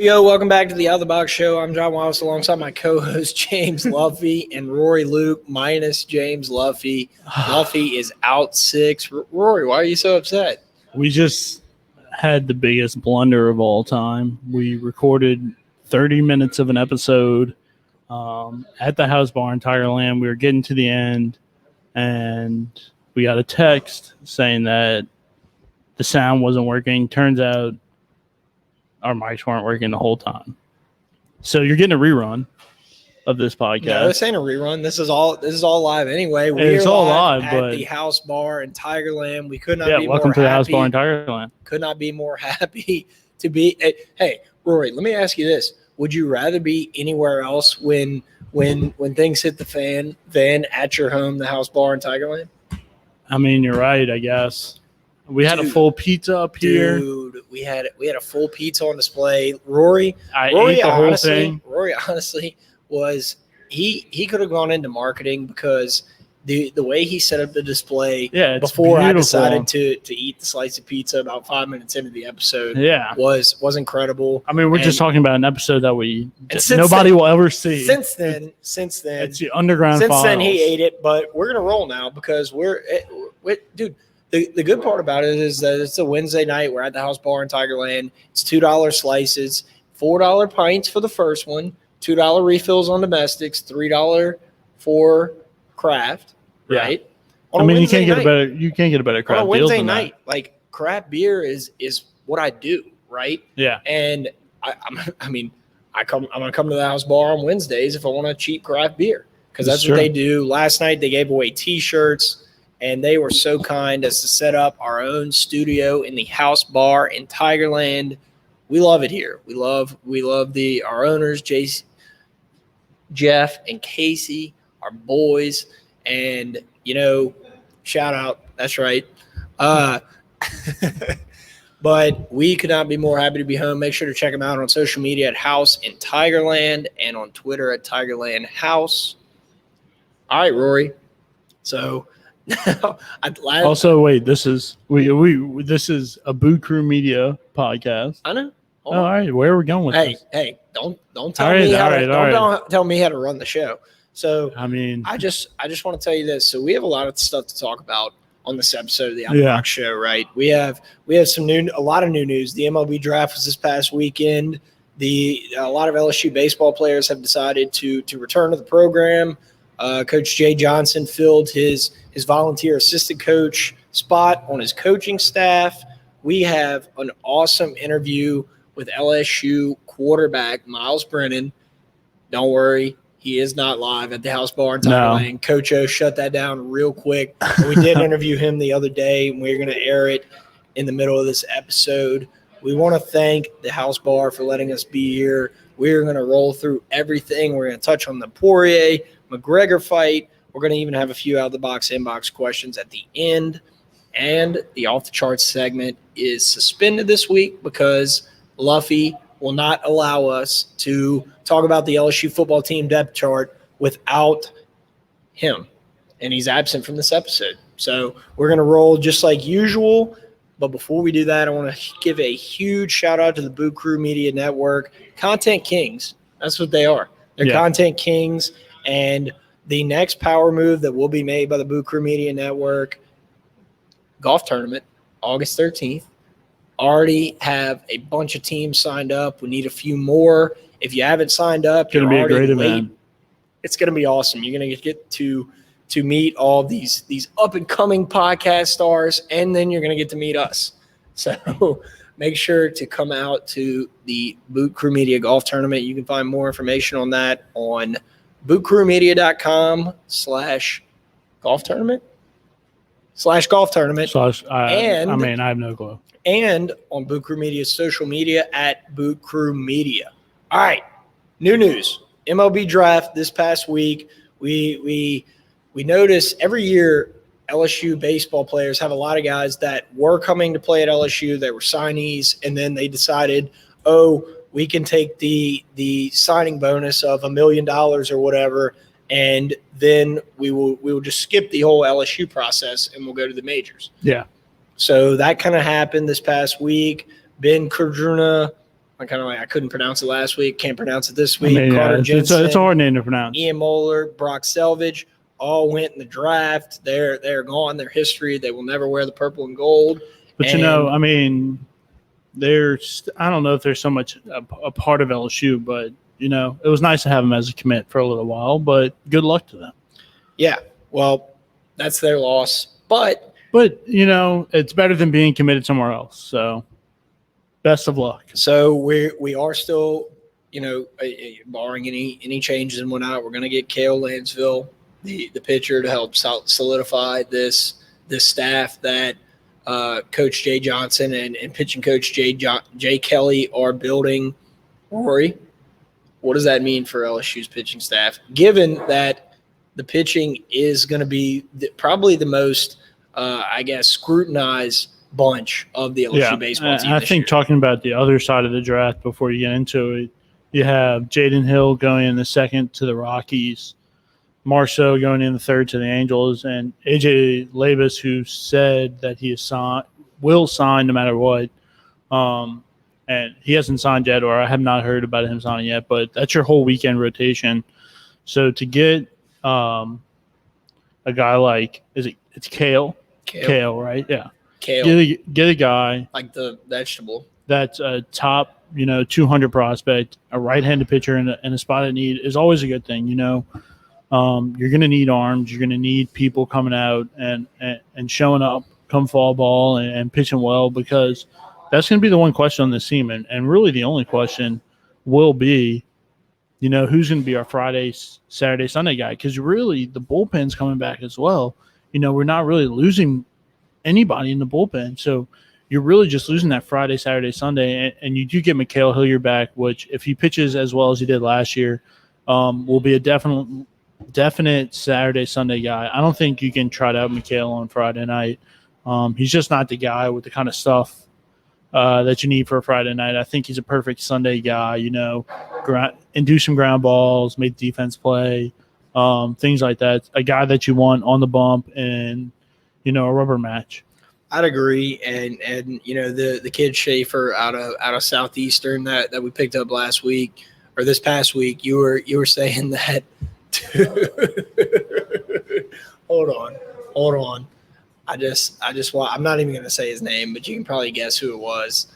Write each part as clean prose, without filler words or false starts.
Yo, welcome back to the Out of the Box Show. I'm John Wallace alongside my co-host James Luffy and Rory Luke minus James Luffy. Luffy is out 6. Rory, why are you so upset? We just had the biggest blunder of all time. We recorded 30 minutes of an episode at the House Bar in Tigerland. We were getting to the end, and we got a text saying that the sound wasn't working. Turns out our mics weren't working the whole time. So you're getting a rerun of this podcast. No, this ain't a rerun. This is all live anyway. It's all live, at but the House Bar in Tigerland. We could not be welcome more to the happy. House Bar in Tigerland. Could not be more happy to be. Hey, Rory, let me ask you this: would you rather be anywhere else when things hit the fan than at your home, the House Bar in Tigerland? I mean, you're right, I guess. We had a full pizza up here. Dude, we had a full pizza on display. Rory ate the whole thing. Rory honestly was he could have gone into marketing because the way he set up the display before beautiful. I decided to eat the slice of pizza about 5 minutes into the episode was incredible. I mean, we're just talking about an episode that nobody will ever see. Since then, it's the underground Since files. then, he ate it, but we're gonna roll now because dude. The good part about it is that it's a Wednesday night. We're at the House Bar in Tigerland. It's $2 slices, $4 pints for the first one, $2 refills on domestics, $3 for craft. Right? I mean, you can't get a better craft on a Wednesday deal than night. that. Like craft beer is what I do, right? Yeah. And I'm gonna come to the House Bar on Wednesdays if I want a cheap craft beer because that's what they do. Last night they gave away T-shirts. And they were so kind as to set up our own studio in the House Bar in Tigerland. We love it here. We love our owners, Jeff and Casey, our boys, and shout out. That's right. But we could not be more happy to be home. Make sure to check them out on social media at House in Tigerland and on Twitter at Tigerland House. All right, Rory. So. Also, wait. This is this is a Boot Crew Media podcast. I know. All right, where are we going with this? Hey! Don't tell me don't tell me how to run the show. So I mean, I just want to tell you this. So we have a lot of stuff to talk about on this episode of the Outback Show. Right? We have a lot of new news. The MLB draft was this past weekend. A lot of LSU baseball players have decided to return to the program. Coach Jay Johnson filled his volunteer assistant coach spot on his coaching staff. We have an awesome interview with LSU quarterback Myles Brennan. Don't worry, he is not live at the House Bar in Tigerland. No. Coach O shut that down real quick. We did interview him the other day, and we're going to air it in the middle of this episode. We want to thank the House Bar for letting us be here. We're going to roll through everything. We're going to touch on the Poirier McGregor fight. We're going to even have a few out-of-the-box inbox questions at the end. And the off-the-charts segment is suspended this week because Luffy will not allow us to talk about the LSU football team depth chart without him. And he's absent from this episode. So we're going to roll just like usual. But before we do that, I want to give a huge shout-out to the Boot Crew Media Network. Content Kings. That's what they are. They're Content Kings. And the next power move that will be made by the Boot Crew Media Network golf tournament, August 13th. Already have a bunch of teams signed up. We need a few more. If you haven't signed up, it's going to be a great event. It's going to be awesome. You're going to get to meet all these up-and-coming podcast stars, and then you're going to get to meet us. So make sure to come out to the Boot Crew Media Golf Tournament. You can find more information on that on bootcrewmedia.com/golf tournament. I have no clue. And on Boot Crew Media's social media at Boot Crew Media. All right, new news. MLB draft this past week. We notice every year LSU baseball players have a lot of guys that were coming to play at LSU. They were signees, and then they decided, we can take the signing bonus of $1 million or whatever, and then we will just skip the whole LSU process and we'll go to the majors. Yeah. So that kind of happened this past week. Ben Cardruna I couldn't pronounce it last week, can't pronounce it this week. I mean, Carter Jensen, it's a hard name to pronounce. Ian Moeller, Brock Selvage, all went in the draft. They're gone. Their history. They will never wear the purple and gold. But I mean, I don't know if there's so much a part of LSU, but it was nice to have them as a commit for a little while. But good luck to them. Yeah, well, that's their loss. But it's better than being committed somewhere else. So best of luck. So we are still, barring any changes and whatnot, we're going to get Cale Lansville, the pitcher, to help solidify this staff that Coach Jay Johnson and pitching coach Jay Kelly are building. Rory, what does that mean for LSU's pitching staff, given that the pitching is going to be probably the most, scrutinized bunch of the LSU baseball team. I think talking about the other side of the draft before you get into it, you have Jaden Hill going in the second to the Rockies, Marceau going in the third to the Angels, and AJ Labus, who said that he will sign no matter what. And he hasn't signed yet, or I have not heard about him signing yet, but that's your whole weekend rotation. So to get a guy like, it's Cale? Cale, right? Yeah. Kale. Get a guy like the vegetable that's a top 200 prospect, a right-handed pitcher in a spot of need is always a good thing. You're going to need arms, you're going to need people coming out and showing up come fall ball and pitching well, because that's going to be the one question on this team, and really the only question will be who's going to be our Friday, Saturday, Sunday guy, because really the bullpen's coming back as well. We're not really losing anybody in the bullpen. So you're really just losing that Friday, Saturday, Sunday. And you do get Mikhail Hilliard back, which if he pitches as well as he did last year, will be a definite Saturday, Sunday guy. I don't think you can try out Mikhail on Friday night. He's just not the guy with the kind of stuff that you need for a Friday night. I think he's a perfect Sunday guy, induce some ground balls, make defense play, things like that. A guy that you want on the bump and, a rubber match. I'd agree. And the kid Schaefer out of Southeastern that we picked up last week or this past week, you were saying that hold on. I just want, I'm not even going to say his name, but you can probably guess who it was.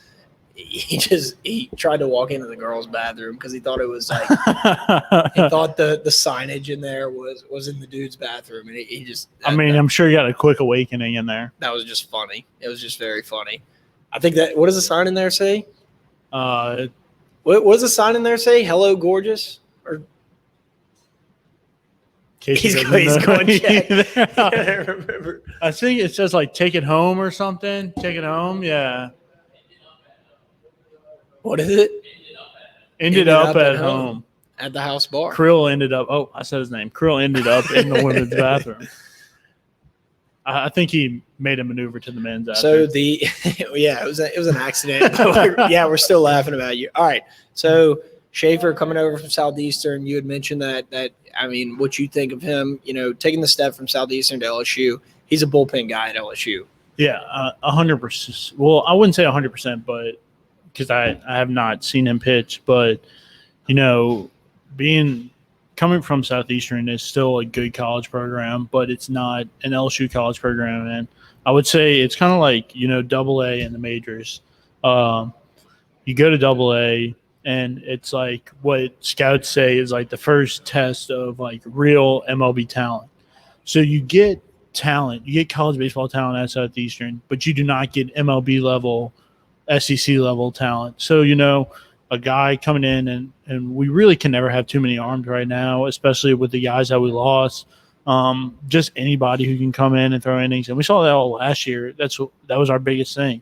He tried to walk into the girls' bathroom because he thought it was like he thought the signage in there was in the dude's bathroom, and he just. I'm sure you got a quick awakening in there. That was just funny. It was just very funny. I think that, what does the sign in there say? What does the sign in there say? Hello, gorgeous. Or he's going to check. I remember. I think it says like "take it home" or something. Take it home, yeah. What is it? Ended up at home. At the house bar. Krill ended up. Oh, I said his name. Krill ended up in the women's bathroom. I think he made a maneuver to the men's. So it was an accident. We're still laughing about you. All right. So Schaefer coming over from Southeastern. You had mentioned that. What you think of him? Taking the step from Southeastern to LSU. He's a bullpen guy at LSU. Yeah, 100%. Well, I wouldn't say 100%, but. Because I have not seen him pitch, but coming from Southeastern is still a good college program, but it's not an LSU college program, and I would say it's kind of like AA in the majors. You go to AA, and it's like what scouts say is like the first test of like real MLB talent. So you get talent, you get college baseball talent at Southeastern, but you do not get MLB level. SEC level talent. So, a guy coming in and we really can never have too many arms right now, especially with the guys that we lost. Just anybody who can come in and throw innings. And we saw that all last year. That was our biggest thing,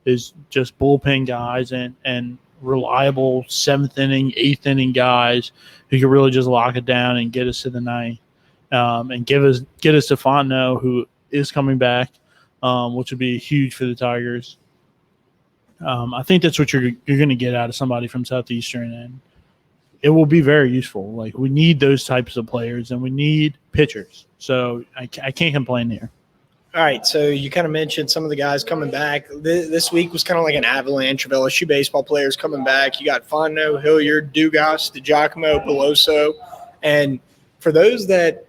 is just bullpen guys and reliable seventh inning, eighth inning guys who can really just lock it down and get us to the ninth. And get us to Fontenot, who is coming back, which would be huge for the Tigers. I think that's what you're going to get out of somebody from Southeastern, and it will be very useful. Like, we need those types of players, and we need pitchers. So I can't complain here. All right, so you kind of mentioned some of the guys coming back. This week was kind of like an avalanche of LSU baseball players coming back. You got Fondo, Hilliard, Dugas, DiGiacomo, Peloso, and for those that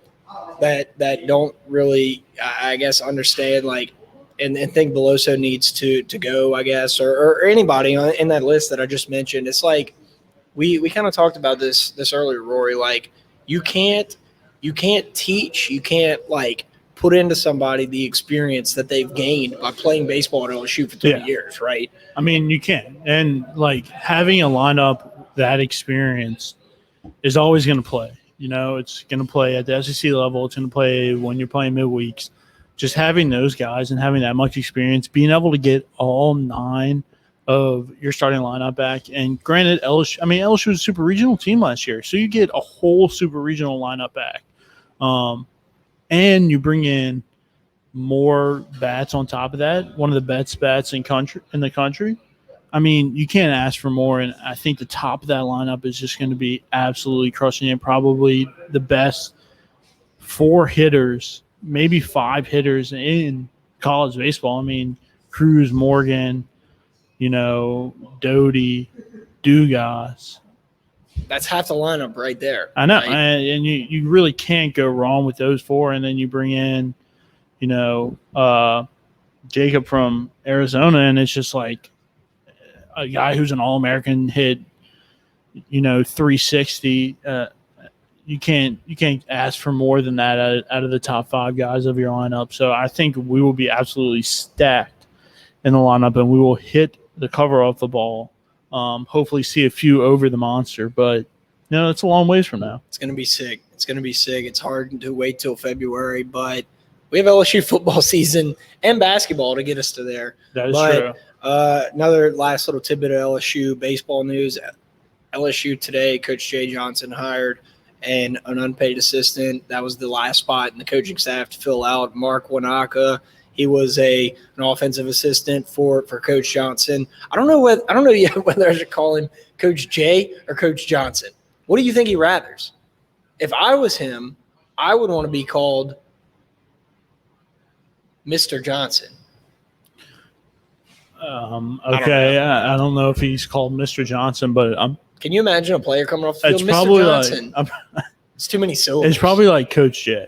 don't really, I guess, understand like and think Beloso needs to go, I guess, or anybody in that list that I just mentioned. It's like we kind of talked about this earlier, Rory. Like you can't teach, you can't like put into somebody the experience that they've gained by playing baseball at LSU for 30 years, right? I mean, you can. And like having a lineup that experience is always going to play. You know, it's going to play at the SEC level. It's going to play when you're playing midweeks. Just having those guys and having that much experience, being able to get all 9 of your starting lineup back. And granted, LSU was a super regional team last year, so you get a whole super regional lineup back. And you bring in more bats on top of that, one of the best bats in the country. I mean, you can't ask for more, and I think the top of that lineup is just going to be absolutely crushing it. Probably the best 4 hitters, maybe 5 hitters in college baseball. I mean, Cruz, Morgan, Doty, Dugas. That's half the lineup right there. I know, right? and you really can't go wrong with those 4. And then you bring in, Jacob from Arizona, and it's just like a guy who's an All-American, hit, 360. You can't ask for more than that out of the top 5 guys of your lineup. So I think we will be absolutely stacked in the lineup, and we will hit the cover off the ball. Hopefully see a few over the monster, but it's a long ways from now. It's going to be sick. It's hard to wait till February, but we have LSU football season and basketball to get us to there. That is true. Another last little tidbit of LSU baseball news. LSU today, Coach Jay Johnson hired an unpaid assistant. That was the last spot in the coaching staff to fill out. Mark Wanaka. He was an offensive assistant for Coach Johnson. I don't know yet whether I should call him Coach Jay or Coach Johnson. What do you think he rathers? If I was him, I would want to be called Mr. Johnson. Okay, I don't know if he's called Mr. Johnson, but can you imagine a player coming off the field, it's Mr. probably Johnson? It's too many syllables. It's probably like Coach J,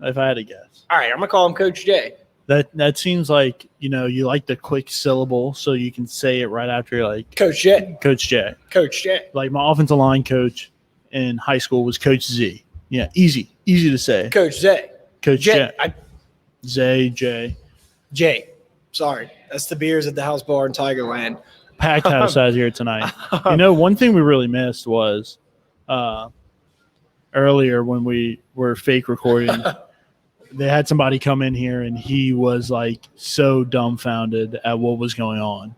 if I had to guess. All right, I'm gonna call him Coach J. That seems like you like the quick syllable, so you can say it right after like Coach J. Coach J. Coach J. Like my offensive line coach in high school was Coach Z. Yeah, easy to say. Coach J. Coach J. J. Sorry, that's the beers at the House Bar in Tigerland. Packed house out here tonight. One thing we really missed was earlier when we were fake recording. They had somebody come in here, and he was like so dumbfounded at what was going on.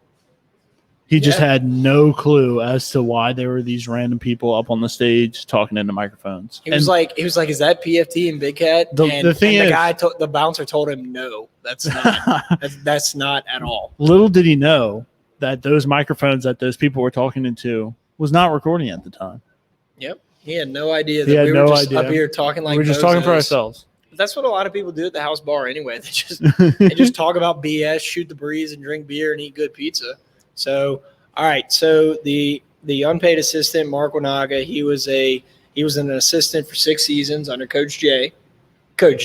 He just had no clue as to why there were these random people up on the stage talking into microphones. He was like, "Is that PFT and Big Cat?" The bouncer told him, "No, that's not. that's not at all." Little did he know that those microphones that those people were talking into was not recording at the time. Yep, he had no idea that we were just up here talking like we were just talking for ourselves. That's what a lot of people do at the House Bar anyway. They just talk about BS, shoot the breeze, and drink beer and eat good pizza. So, all right. So the unpaid assistant, Mark Wanaga, he was an assistant for 6 seasons under Coach J. And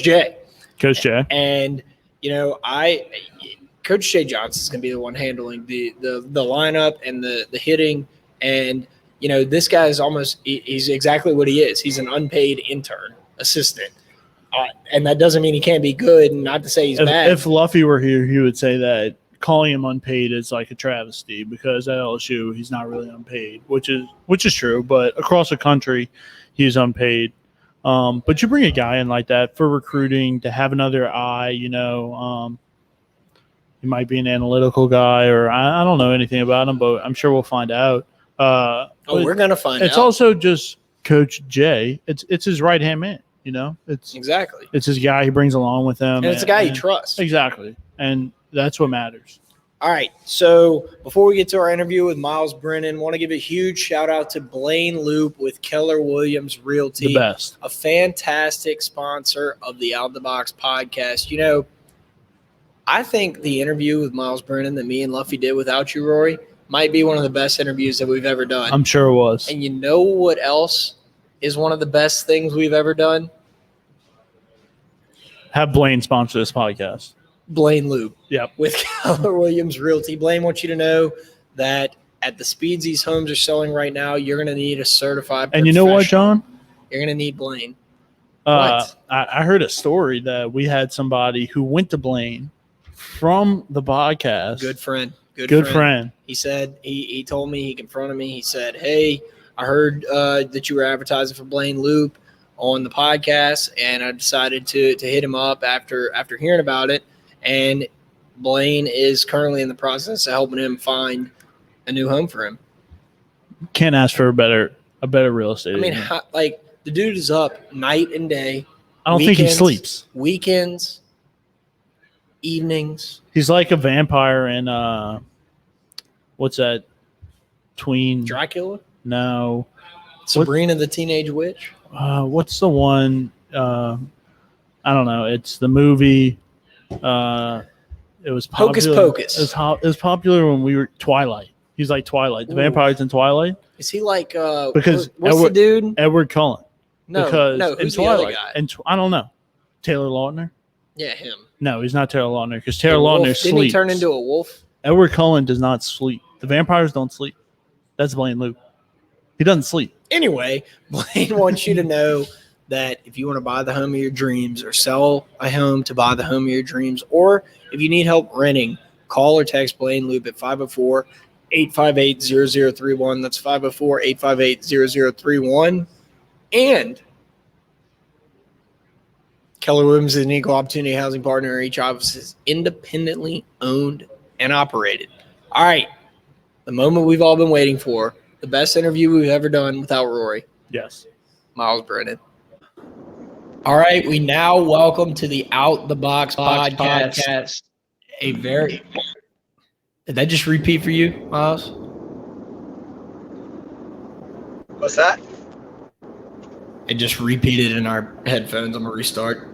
Coach Jay Johnson is going to be the one handling the lineup and the hitting. And this guy is he's exactly what he is. He's an unpaid intern assistant. And that doesn't mean he can't be good, and not to say he's bad. If Luffy were here, he would say that calling him unpaid is like a travesty because at LSU he's not really unpaid, which is true. But across the country, he's unpaid. But you bring a guy in like that for recruiting to have another eye. He might be an analytical guy, or I don't know anything about him, but I'm sure we'll find out. We're gonna find out. It's also just Coach Jay. It's his right hand man. It's his guy he brings along with him. And it's a guy he trusts. Exactly. And that's what matters. All right. So before we get to our interview with Myles Brennan, want to give a huge shout out to Blaine Loop with Keller Williams Realty. The best. A fantastic sponsor of the Out the Box podcast. I think the interview with Myles Brennan that me and Luffy did without you, Rory, might be one of the best interviews that we've ever done. I'm sure it was. And you know what else is one of the best things we've ever done? Have Blaine sponsor this podcast. Blaine Loop. Yep. With Keller Williams Realty. Blaine wants you to know that at the speeds these homes are selling right now, you're going to need a certified And you know what, professional. John? You're going to need Blaine. What? I heard a story that we had somebody who went to Blaine from the podcast. Good friend. Good friend. He said, he told me, he confronted me. He said, hey, I heard that you were advertising for Blaine Loop on the podcast, and I decided to hit him up after hearing about it. And Blaine is currently in the process of helping him find a new home for him. Can't ask for a better real estate. I mean, the dude is up night and day. I don't think he sleeps. Weekends, evenings. He's like a vampire in what's that? Dracula? No. Sabrina the Teenage Witch? What's the one? I don't know. It's the movie. It was Hocus popular. Pocus. It was popular when we were Twilight. He's like Twilight. The vampires in Twilight. Is he like because what's the dude? Edward Cullen. No, who's in the other Twilight, guy? and I don't know. Taylor Lautner? Yeah, him. No, he's not Taylor Lautner because Taylor Lautner sleeps. Didn't he turn into a wolf? Edward Cullen does not sleep. The vampires don't sleep. That's Blaine Loop. He doesn't sleep. Anyway, Blaine wants you to know that if you want to buy the home of your dreams or sell a home to buy the home of your dreams, or if you need help renting, call or text Blaine Loop at 504-858-0031. That's 504-858-0031. And Keller Williams is an equal opportunity housing partner. Each office is independently owned and operated. All right. The moment we've all been waiting for. The best interview we've ever done without Rory. Yes. Myles Brennan. All right. We now welcome to the Out the Box podcast. Did that just repeat for you, Myles? What's that? It just repeated in our headphones. I'm going to restart.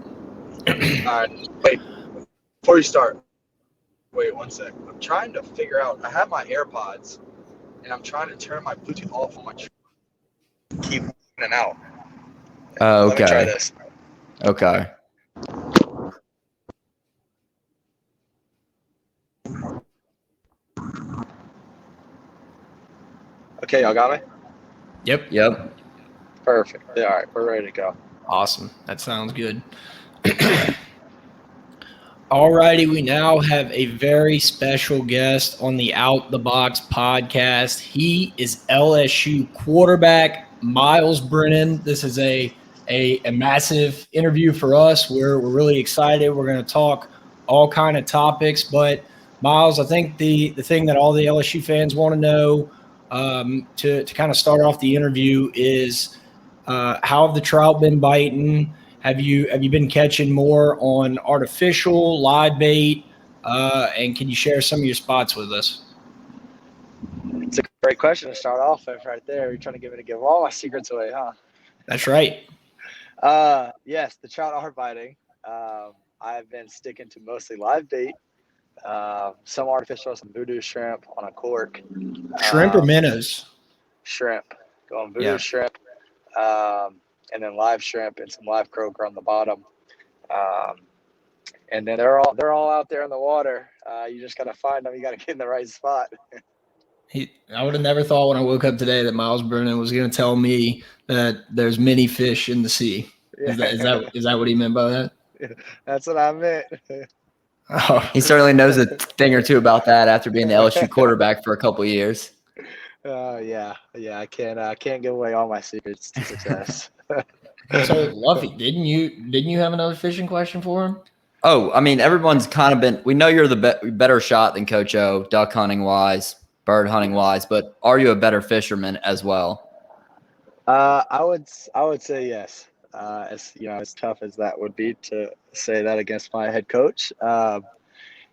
All right. Wait. Before you start, wait 1 sec. I'm trying to figure out. I have my AirPods, and I'm trying to turn my Bluetooth off on my keep in and out. Okay. Let me try this. Okay. Okay, y'all got me? Yep. Perfect. Yeah, all right, we're ready to go. Awesome. That sounds good. All righty. We now have a very special guest on the Out the Box podcast. He is LSU quarterback Myles Brennan. This is a massive interview for us. We're really excited. We're going to talk all kind of topics. But, Myles, I think the thing that all the LSU fans want to know to kind of start off the interview is how have the trout been biting? Have you been catching more on artificial, live bait? And can you share some of your spots with us? It's a great question to start off with right there. You're trying to get me to give all my secrets away, huh? That's right. Yes, the trout are biting. I've been sticking to mostly live bait, some artificial, some voodoo shrimp on a cork. Shrimp or minnows? Shrimp. Going voodoo shrimp. And then live shrimp and some live croaker on the bottom. And then they're all out there in the water. You just got to find them. You got to get in the right spot. I would have never thought when I woke up today that Myles Brennan was going to tell me that there's many fish in the sea. Is that what he meant by that? That's what I meant. Oh. He certainly knows a thing or two about that after being the LSU quarterback for a couple of years. Yeah. I can't give away all my secrets to success. So, Luffy, didn't you have another fishing question for him? Oh, I mean, everyone's kind of been – we know you're the better shot than Coach O, duck hunting wise, bird hunting wise, but are you a better fisherman as well? I would say yes. As tough as that would be to say that against my head coach,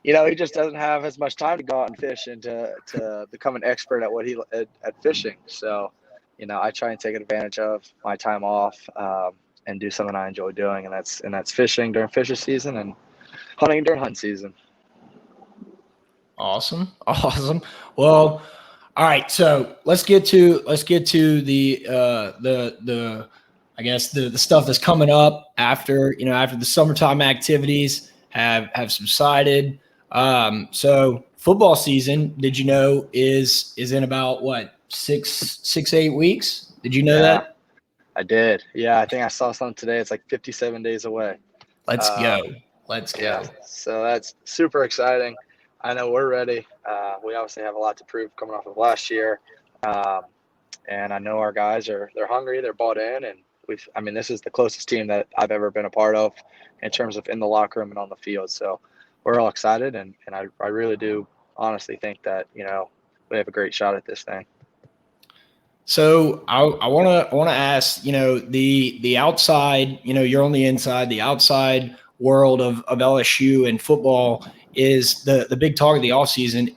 he just doesn't have as much time to go out and fish and to become an expert at fishing. So, I try and take advantage of my time off and do something I enjoy doing, and that's fishing during fishing season and hunting during hunt season. Awesome. Well, all right. So let's get to the I guess the stuff that's coming up after the summertime activities have subsided. So football season, did you know, is in about what, 8 weeks? Did you know Yeah, that? I did. Yeah, I think I saw something today. It's like 57 days away. Let's Uh, go. Let's yeah, go. so that's super exciting. I know we're ready. We obviously have a lot to prove coming off of last year, um, and I know our guys they're hungry, they're bought in, and I mean, this is the closest team that I've ever been a part of in terms of in the locker room and on the field. So we're all excited, and I really do honestly think that we have a great shot at this thing. So I wanna ask, the outside, you're on the inside, the outside world of LSU and football is the big talk of the offseason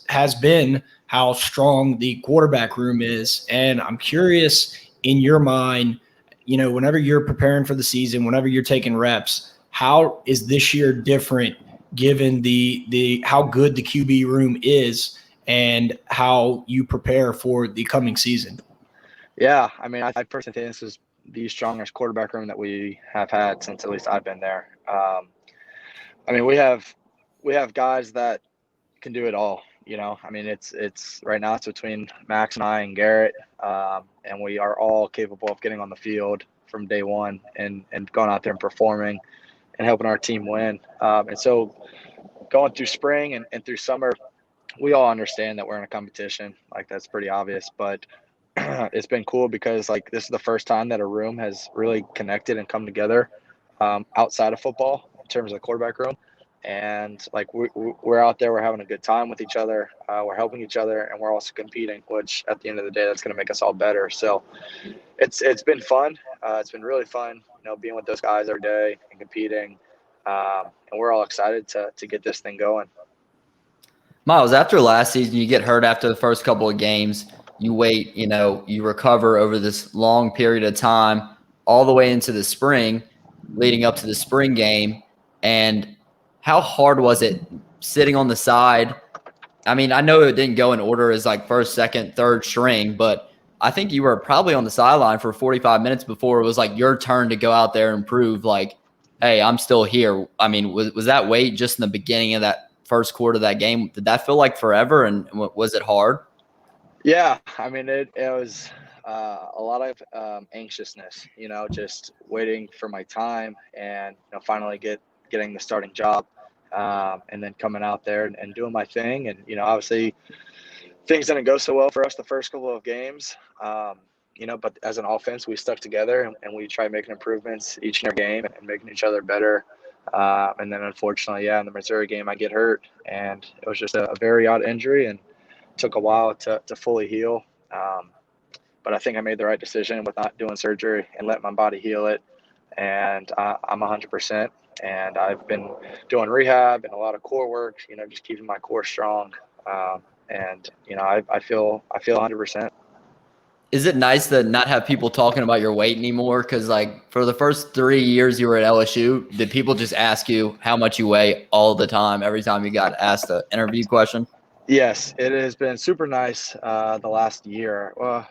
has been how strong the quarterback room is. And I'm curious, in your mind, whenever you're preparing for the season, whenever you're taking reps, how is this year different given the how good the QB room is and how you prepare for the coming season? Yeah, I mean, I personally think this is the strongest quarterback room that we have had since at least I've been there. I mean, we have guys that can do it all. I mean, it's right now it's between Max and I and Garrett, and we are all capable of getting on the field from day one and going out there and performing and helping our team win. And so going through spring and through summer, we all understand that we're in a competition. Like, that's pretty obvious, but it's been cool because like this is the first time that a room has really connected and come together outside of football in terms of the quarterback room. And like we're out there, we're having a good time with each other, we're helping each other, and we're also competing, which at the end of the day, that's going to make us all better. So it's been fun. It's been really fun, being with those guys every day and competing. And we're all excited to get this thing going. Myles, after last season, you get hurt after the first couple of games. You wait, you recover over this long period of time, all the way into the spring, leading up to the spring game. And how hard was it sitting on the side? I mean, I know it didn't go in order as like first, second, third string, but I think you were probably on the sideline for 45 minutes before it was like your turn to go out there and prove like, hey, I'm still here. I mean, was that wait just in the beginning of that first quarter of that game? Did that feel like forever? And was it hard? Yeah, I mean, it was a lot of anxiousness, just waiting for my time and finally getting the starting job, and then coming out there and doing my thing. And obviously things didn't go so well for us the first couple of games, but as an offense, we stuck together and we tried making improvements each and every game and making each other better. And then unfortunately, in the Missouri game, I get hurt, and it was just a very odd injury and took a while to fully heal. But I think I made the right decision with not doing surgery and letting my body heal it. And I'm 100%. And I've been doing rehab and a lot of core work, just keeping my core strong. And I feel 100%. Is it nice to not have people talking about your weight anymore? Because like for the first 3 years you were at LSU, did people just ask you how much you weigh all the time, every time you got asked an interview question? Yes, it has been super nice the last year, well,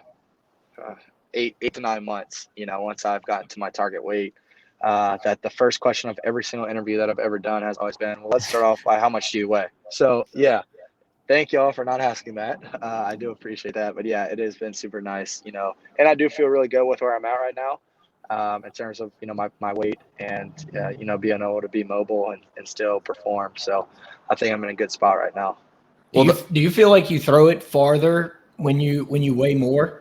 8 to 9 months, once I've gotten to my target weight, that the first question of every single interview that I've ever done has always been, well, let's start off by how much do you weigh? So, yeah, thank y'all for not asking that. I do appreciate that. But, yeah, it has been super nice, and I do feel really good with where I'm at right now in terms of, my weight and, being able to be mobile and still perform. So I think I'm in a good spot right now. Do you feel like you throw it farther when you weigh more?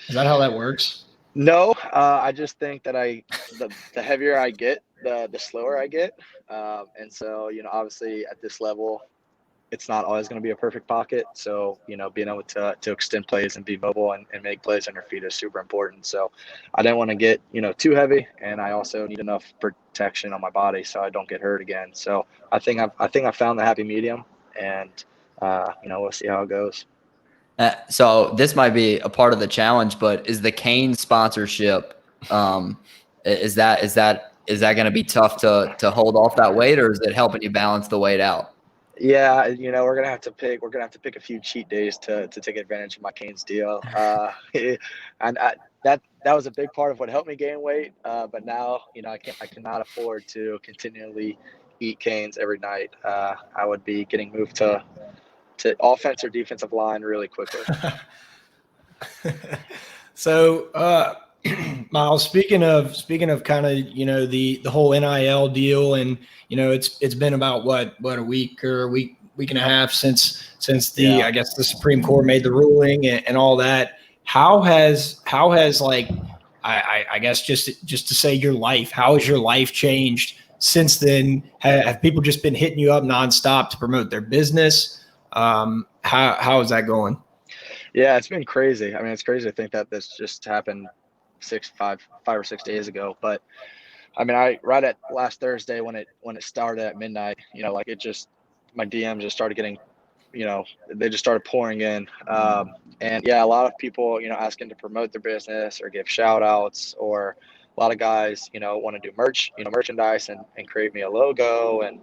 Is that how that works? No, I just think that the heavier I get, the slower I get, and so obviously at this level, it's not always going to be a perfect pocket. So being able to extend plays and be mobile and make plays on your feet is super important. So I didn't want to get too heavy, and I also need enough protection on my body so I don't get hurt again. So I think I found the happy medium, and we'll see how it goes. So this might be a part of the challenge, but is the Kane sponsorship, is that going to be tough to hold off that weight, or is it helping you balance the weight out? Yeah, we're gonna have to pick a few cheat days to take advantage of my Canes deal. And that was a big part of what helped me gain weight. But now, I cannot afford to continually eat Canes every night. I would be getting moved to offense or defensive line really quickly. So, Miles, speaking of kind of the whole NIL deal, and it's been about what a week or week and a half since the I guess the Supreme Court made the ruling and all that. How has like I guess just to say your life, how has your life changed since then? Have people just been hitting you up nonstop to promote their business? How is that going? Yeah, it's been crazy. I mean, it's crazy to think that this just happened 5 or 6 days ago. But I mean, right at last Thursday when it started at midnight, like my DMs just started getting, they just started pouring in. And yeah, a lot of people, asking to promote their business or give shout outs, or a lot of guys, want to do merchandise and create me a logo. And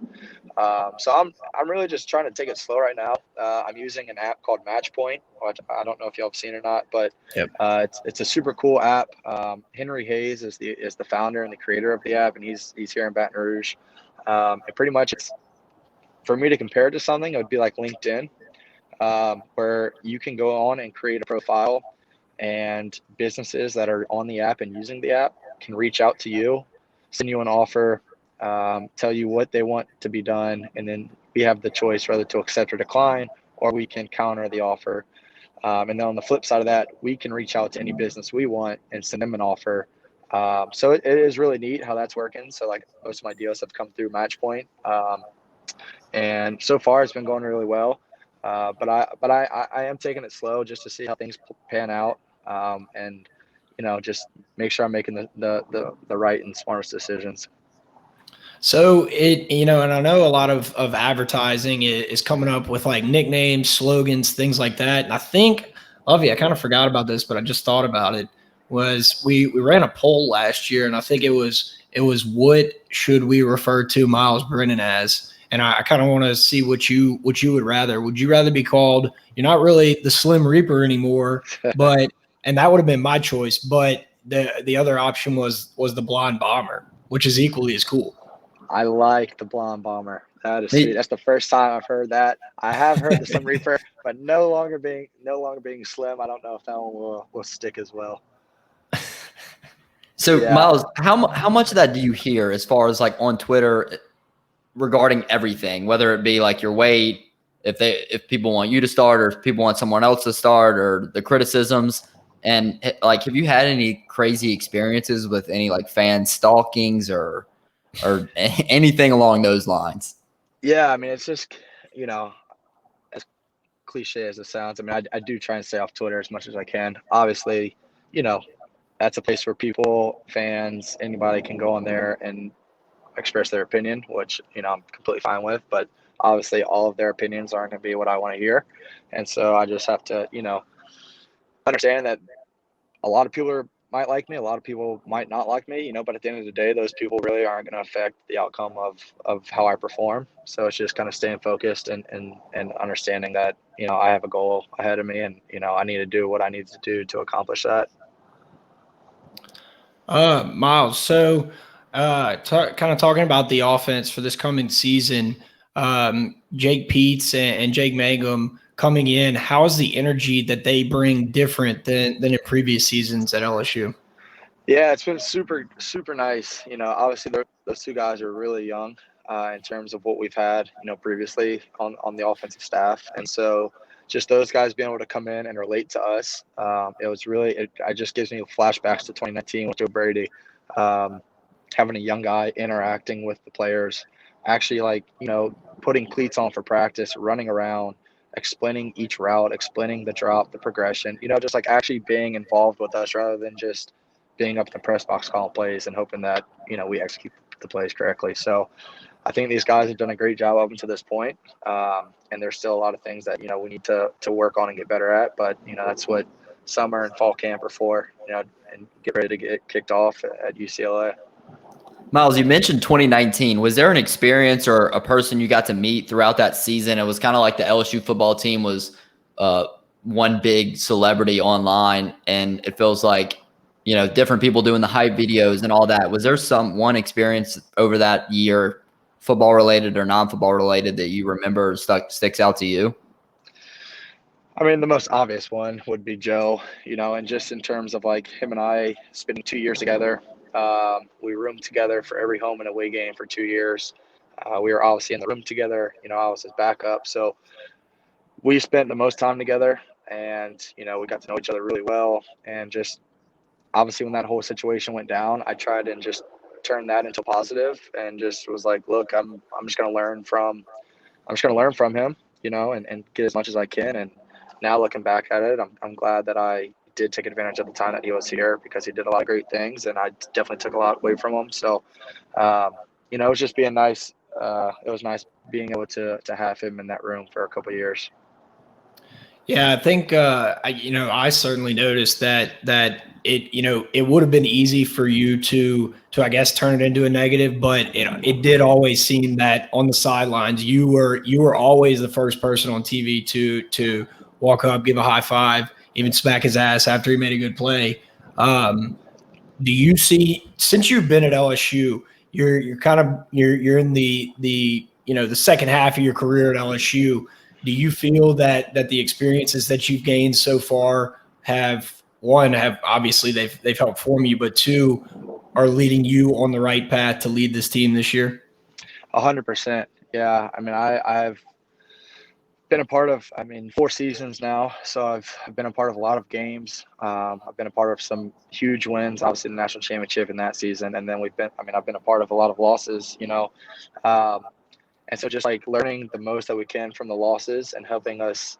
so I'm really just trying to take it slow right now. I'm using an app called Matchpoint, which I don't know if y'all have seen or not, but Yep. It's a super cool app. Henry Hayes is the founder and the creator of the app, and he's here in Baton Rouge. And pretty much, it's for me to compare it to something, it would be like LinkedIn, where you can go on and create a profile, and businesses that are on the app and using the app can reach out to you, send you an offer, tell you what they want to be done, and then we have the choice whether to accept or decline, or we can counter the offer. And then on the flip side of that, we can reach out to any business we want and send them an offer. So it is really neat how that's working. So like most of my deals have come through Matchpoint, and so far it's been going really well. But I am taking it slow just to see how things pan out, and just make sure I'm making the right and smartest decisions. So and I know a lot of advertising is coming up with like nicknames, slogans, things like that. And I think, Lovey, I kind of forgot about this, but I just thought about it. Was we ran a poll last year, and I think it was what should we refer to Myles Brennan as? And I kind of want to see what you would rather. Would you rather be called? You're not really the Slim Reaper anymore, but and that would have been my choice. But the other option was the Blonde Bomber, which is equally as cool. I like the Blonde Bomber. That is sweet. That's the first time I've heard that. I have heard the Slim Reaper, but no longer being slim. I don't know if that one will stick as well. So Yeah. Myles, how much of that do you hear as far as like on Twitter regarding everything, whether it be like your weight, if people want you to start, or if people want someone else to start, or the criticisms? And like, have you had any crazy experiences with any like fan stalkings or anything along those lines? Yeah, I mean, it's just, as cliche as it sounds, I mean, I do try and stay off Twitter as much as I can. Obviously, that's a place where people, fans, anybody can go on there and express their opinion, which, I'm completely fine with. But obviously, all of their opinions aren't going to be what I want to hear. And so I just have to, understand that a lot of people might like me, a lot of people might not like me, but at the end of the day, those people really aren't going to affect the outcome of how I perform. So it's just kind of staying focused and understanding that, I have a goal ahead of me, and, I need to do what I need to do to accomplish that. Myles, so kind of talking about the offense for this coming season, Jake Peets and Jake Mangum coming in, how is the energy that they bring different than in previous seasons at LSU? Yeah, it's been super, super nice. Obviously those two guys are really young in terms of what we've had, previously on the offensive staff. And so just those guys being able to come in and relate to us, it was really, it just gives me flashbacks to 2019 with Joe Brady, having a young guy interacting with the players, actually putting cleats on for practice, running around, explaining each route, explaining the drop, the progression, just like actually being involved with us rather than just being up in the press box calling plays and hoping that, we execute the plays correctly. So I think these guys have done a great job up until this point. And there's still a lot of things that, we need to work on and get better at. But, that's what summer and fall camp are for, and get ready to get kicked off at UCLA. Myles, you mentioned 2019. Was there an experience or a person you got to meet throughout that season? It was kind of like the LSU football team was one big celebrity online, and it feels like, different people doing the hype videos and all that. Was there one experience over that year, football related or non-football related, that you remember sticks out to you? I mean, the most obvious one would be Joe, and just in terms of like him and I spending 2 years together. We roomed together for every home and away game for 2 years. We were obviously in the room together. I was his backup. So we spent the most time together, and, we got to know each other really well. And just obviously when that whole situation went down, I tried and just turn that into positive and just was like, look, I'm just going to learn from him, and get as much as I can. And now looking back at it, I'm glad that I did take advantage of the time that he was here, because he did a lot of great things, and I definitely took a lot away from him. So, it was just being nice. It was nice being able to have him in that room for a couple of years. Yeah, I think I certainly noticed that it would have been easy for you to I guess turn it into a negative, but it did always seem that on the sidelines you were always the first person on TV to walk up, give a high five, even smack his ass after he made a good play. Do you see, since you've been at LSU, you're in the second half of your career at LSU? Do you feel that the experiences that you've gained so far have obviously they've helped form you, but two, are leading you on the right path to lead this team this year? 100%. Yeah. I mean, I've been a part of, 4 seasons now. So I've been a part of a lot of games. I've been a part of some huge wins, obviously the national championship in that season. And then I've been a part of a lot of losses, and so just like learning the most that we can from the losses and helping us,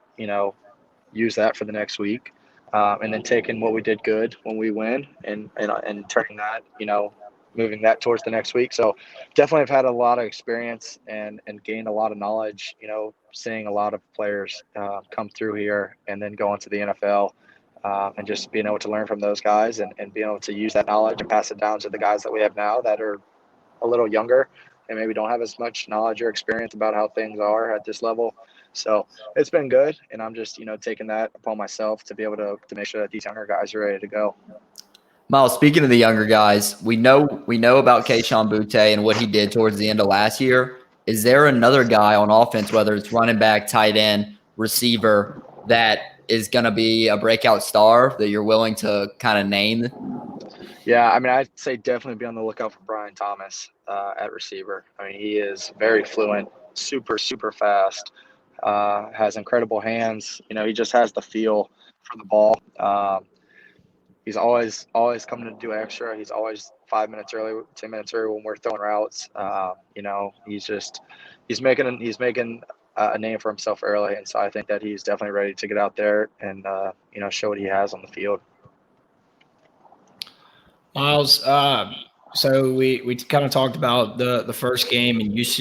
use that for the next week. And then taking what we did good when we win and turning that, moving that towards the next week. So definitely I've had a lot of experience and gained a lot of knowledge, seeing a lot of players come through here and then go into the NFL. And just being able to learn from those guys and being able to use that knowledge and pass it down to the guys that we have now that are a little younger and maybe don't have as much knowledge or experience about how things are at this level. So it's been good, and I'm just taking that upon myself to be able to make sure that these younger guys are ready to go. Myles, speaking of the younger guys, we know about Kayshon Boutte and what he did towards the end of last year. Is there another guy on offense, whether it's running back, tight end, receiver, that is going to be a breakout star that you're willing to kind of name? Yeah, I'd say definitely be on the lookout for Brian Thomas at receiver. He is very fluent, super, super fast, has incredible hands. He just has the feel for the ball. He's always coming to do extra. He's always 5 minutes early, 10 minutes early when we're throwing routes. He's making a name for himself early, and so I think that he's definitely ready to get out there and show what he has on the field. Myles, so we kind of talked about the first game against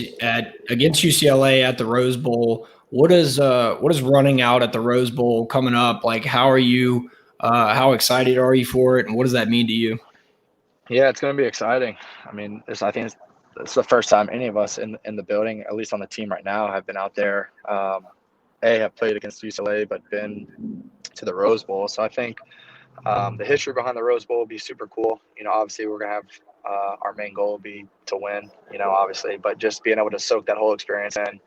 UCLA at the Rose Bowl. What is running out at the Rose Bowl coming up? Like, how are you? How excited are you for it, and what does that mean to you? Yeah, it's going to be exciting. I think it's the first time any of us in the building, at least on the team right now, have been out there. Have played against UCLA, but been to the Rose Bowl. So I think the history behind the Rose Bowl will be super cool. Obviously we're going to have our main goal will be to win, obviously, but just being able to soak that whole experience in,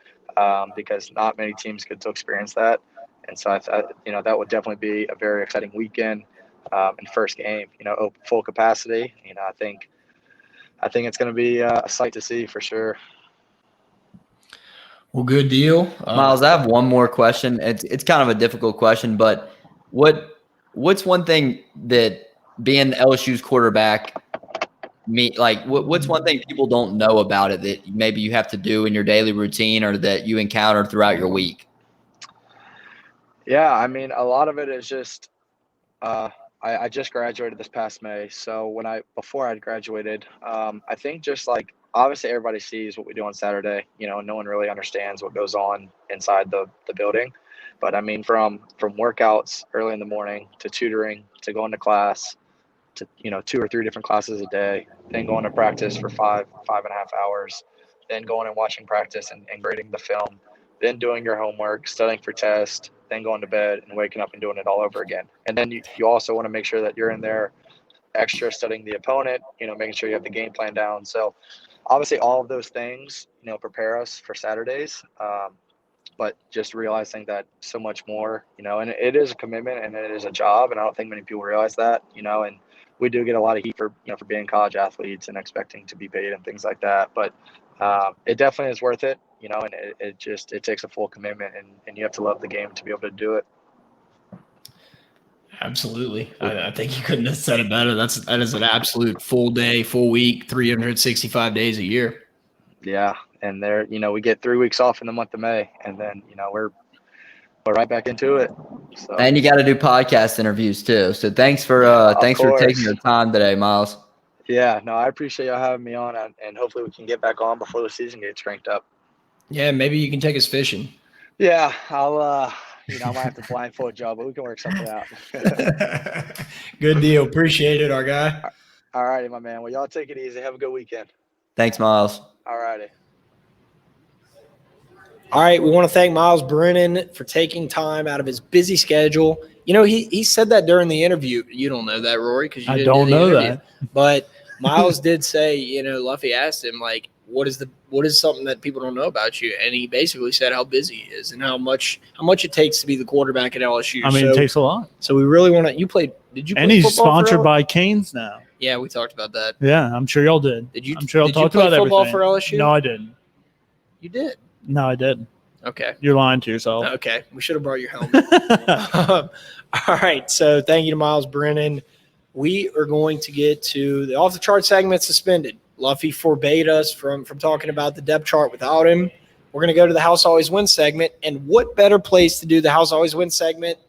because not many teams get to experience that. And so that would definitely be a very exciting weekend. And first game, full capacity. I think it's going to be a sight to see for sure. Well, good deal. Myles, I have one more question. It's kind of a difficult question, but what's one thing that being LSU's quarterback what's one thing people don't know about it that maybe you have to do in your daily routine or that you encounter throughout your week? Yeah, a lot of it is just I just graduated this past May. So before I'd graduated, I think just like obviously everybody sees what we do on Saturday. No one really understands what goes on inside the building. But from workouts early in the morning to tutoring to going to class to 2 or 3 different classes a day, then going to practice for 5.5 hours, then going and watching practice and grading the film, then doing your homework, studying for test, then going to bed and waking up and doing it all over again. And then you also want to make sure that you're in there extra studying the opponent, making sure you have the game plan down. So obviously all of those things, prepare us for Saturdays. But just realizing that so much more, and it is a commitment and it is a job. And I don't think many people realize that, and we do get a lot of heat for being college athletes and expecting to be paid and things like that. But it definitely is worth it, and it takes a full commitment and you have to love the game to be able to do it. Absolutely. I think you couldn't have said it better. That is an absolute full day, full week, 365 days a year. Yeah. And there, we get 3 weeks off in the month of May, and then, we're right back into it. So. And you got to do podcast interviews too. So thanks for taking your time today, Myles. Yeah, no, I appreciate y'all having me on, and hopefully we can get back on before the season gets ranked up. Yeah, maybe you can take us fishing. Yeah, I'll I might have to blindfold y'all, but we can work something out. Good deal. Appreciate it, our guy. All righty, my man. Well, y'all take it easy. Have a good weekend. Thanks, Myles. All righty. All right, we want to thank Myles Brennan for taking time out of his busy schedule. He said that during the interview. You don't know that, Rory, because you didn't don't know that. But Myles did say, Luffy asked him, like, what is something that people don't know about you? And he basically said how busy he is and how much it takes to be the quarterback at LSU. I mean, it takes a lot. So we really want to. Did you play? And he's sponsored by Canes now. Yeah, we talked about that. Yeah, I'm sure y'all did. Did you? I'm sure y'all talked play about football everything. for LSU? No, I didn't. You did. No, I didn't. Okay. You're lying to yourself. Okay. We should have brought your helmet. All right. So thank you to Myles Brennan. We are going to get to the off the chart segment suspended. Luffy forbade us from talking about the depth chart without him. We're going to go to the House Always Wins segment. And what better place to do the House Always Wins segment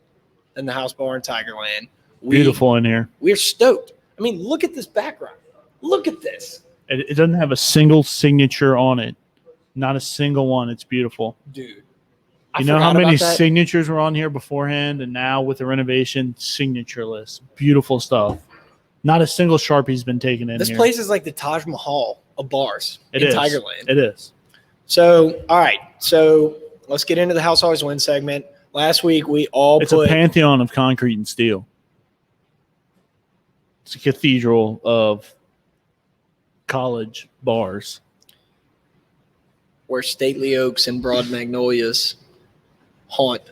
than the House Bar in Tigerland? Beautiful in here. We're stoked. I mean, look at this background. Look at this. It doesn't have a single signature on it. Not a single one. It's beautiful. Dude. You know how many signatures were on here beforehand, and now with the renovation, signature list. Beautiful stuff. Not a single Sharpie's been taken in this here. Place is like the Taj Mahal of bars in Tigerland. It is. So, all right. So let's get into the House Always Wins segment. Last week, it's a pantheon of concrete and steel. It's a cathedral of college bars. Where stately oaks and broad magnolias haunt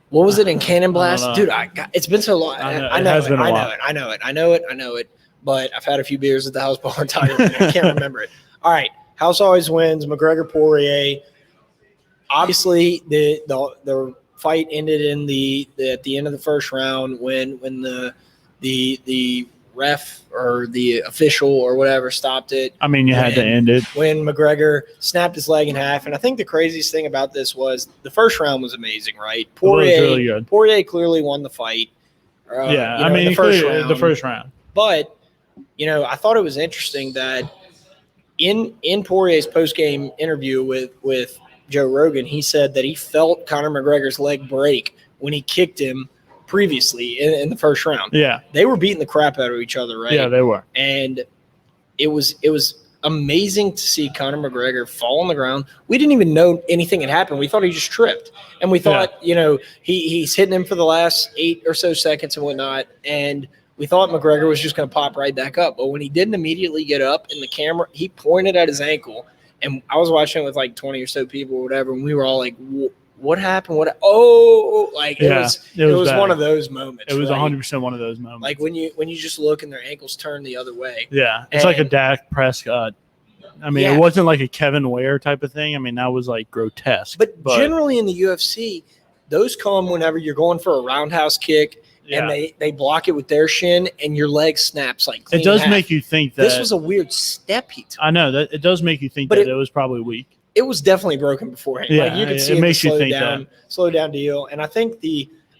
what was it in Cannon Blast? Dude, it's been so long. I know it. But I've had a few beers at the House Bar in Tigerland. I can't remember it. All right. House Always Wins. McGregor Poirier. Obviously, the fight ended at the end of the first round when the ref or the official or whatever stopped it. I mean, you had to end it. When McGregor snapped his leg in half. And I think the craziest thing about this was the first round was amazing, right? Poirier, it was really good. Poirier clearly won the fight. The first round. But, I thought it was interesting that in Poirier's post-game interview with Joe Rogan, he said that he felt Conor McGregor's leg break when he kicked him previously in the first round. Yeah. They were beating the crap out of each other, right? Yeah, they were. And it was amazing to see Conor McGregor fall on the ground. We didn't even know anything had happened. We thought he just tripped. And we thought, he's hitting him for the last 8 or so seconds and whatnot. And we thought McGregor was just going to pop right back up. But when he didn't immediately get up in the camera, he pointed at his ankle. And I was watching it with like 20 or so people or whatever. And we were all like, what happened? It was one of those moments. It was 100% one of those moments. Like when you just look and their ankles turn the other way. Yeah, it's like a Dak Prescott. I mean, It wasn't like a Kevin Ware type of thing. I mean, that was like grotesque. But generally in the UFC, those come whenever you're going for a roundhouse kick and they block it with their shin and your leg snaps like clean. It does half. make you think that this was a weird step he took. I know that it does make you think that it was probably weak. It was definitely broken beforehand. Yeah, like you could see it makes you think slow down deal. And I think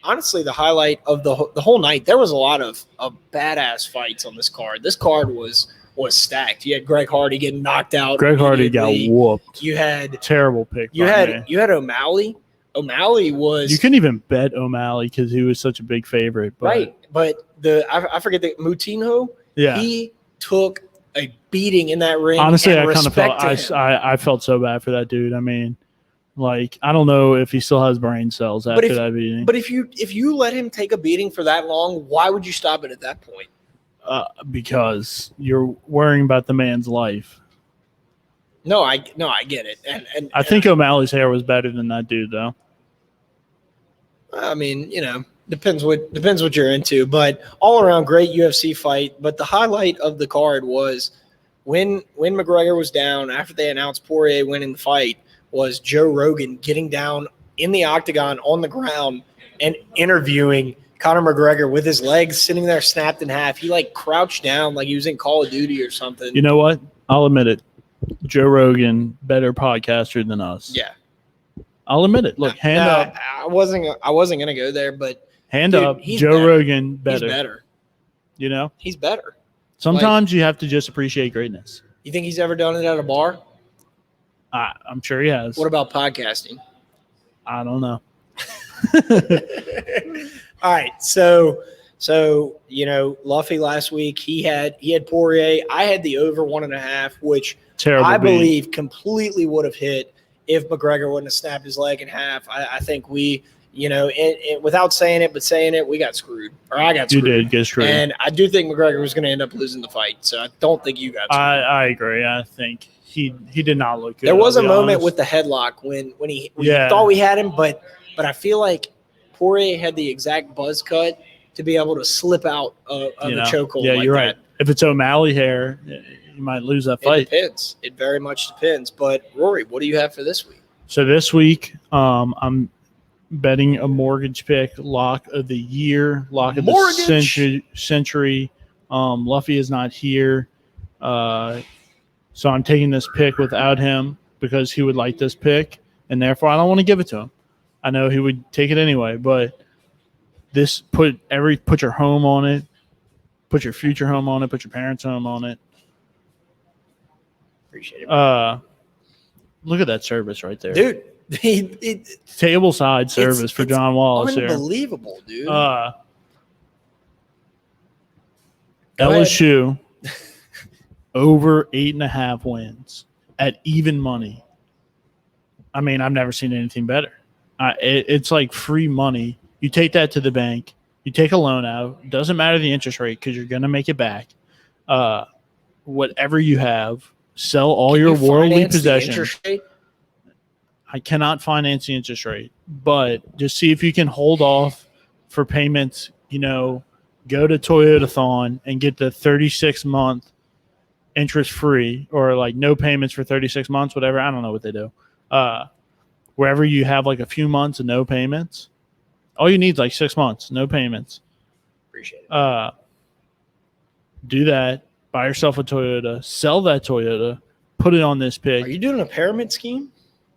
honestly the highlight of the whole night, there was a lot of badass fights on this card. This card was stacked. You had Greg Hardy getting knocked out. Greg Hardy got whooped. You had terrible pick. You had O'Malley O'Malley was You couldn't even bet O'Malley because he was such a big favorite. But, right, but I forget the Moutinho. Yeah. He took a beating in that ring. Honestly, and I kind of felt respected him. I felt so bad for that dude. I mean, like, I don't know if he still has brain cells after that beating. But if you let him take a beating for that long, why would you stop it at that point? Because you're worrying about the man's life. No, I get it, and I think O'Malley's hair was better than that dude, though. I mean, depends what you're into, but all around great UFC fight. But the highlight of the card was when McGregor was down after they announced Poirier winning the fight, was Joe Rogan getting down in the octagon on the ground and interviewing Conor McGregor with his legs sitting there snapped in half. He like crouched down like he was in Call of Duty or something. You know what? I'll admit it. Joe Rogan, better podcaster than us. Yeah. I'll admit it. Look, hand up. I wasn't gonna go there, but hand dude, up. he's Joe better. Rogan, better. He's better. You know? He's better. Sometimes you have to just appreciate greatness. You think he's ever done it at a bar? I'm sure he has. What about podcasting? I don't know. All right, so Luffy last week he had Poirier. I had the over 1.5, which Terrible I beat. believe completely would have hit if McGregor wouldn't have snapped his leg in half. I think we, without saying it but saying it, we got screwed, or I got screwed. You did get screwed. And I do think McGregor was going to end up losing the fight. So I don't think you got screwed. I agree. I think he did not look good. There was I'll a be moment honest. with the headlock when he thought we had him, but I feel like Poirier had the exact buzz cut to be able to slip out of the chokehold. Yeah, like you're that. right. If it's O'Malley hair, you might lose that fight. It depends. It very much depends. But Rory, what do you have for this week? So this week, I'm betting a mortgage pick, lock of the year, lock of the century. Luffy is not here, so I'm taking this pick without him because he would like this pick, and therefore I don't want to give it to him. I know he would take it anyway, but this put your home on it, put your future home on it, put your parents' home on it. Appreciate it. Look at that service right there, dude. Table side service for John Wallace here. Unbelievable, dude. LSU over 8.5 wins at even money. I mean, I've never seen anything better. It's like free money. You take that to the bank. You take a loan out. It doesn't matter the interest rate because you're going to make it back. Whatever you have, sell all your worldly possessions. I cannot finance the interest rate, but just see if you can hold off for payments. Go to Toyotathon and get the 36-month interest free, or like no payments for 36 months, whatever. I don't know what they do. Wherever you have like a few months of no payments, all you need is like 6 months, no payments. Appreciate it. Do that. Buy yourself a Toyota. Sell that Toyota. Put it on this pick. Are you doing a pyramid scheme?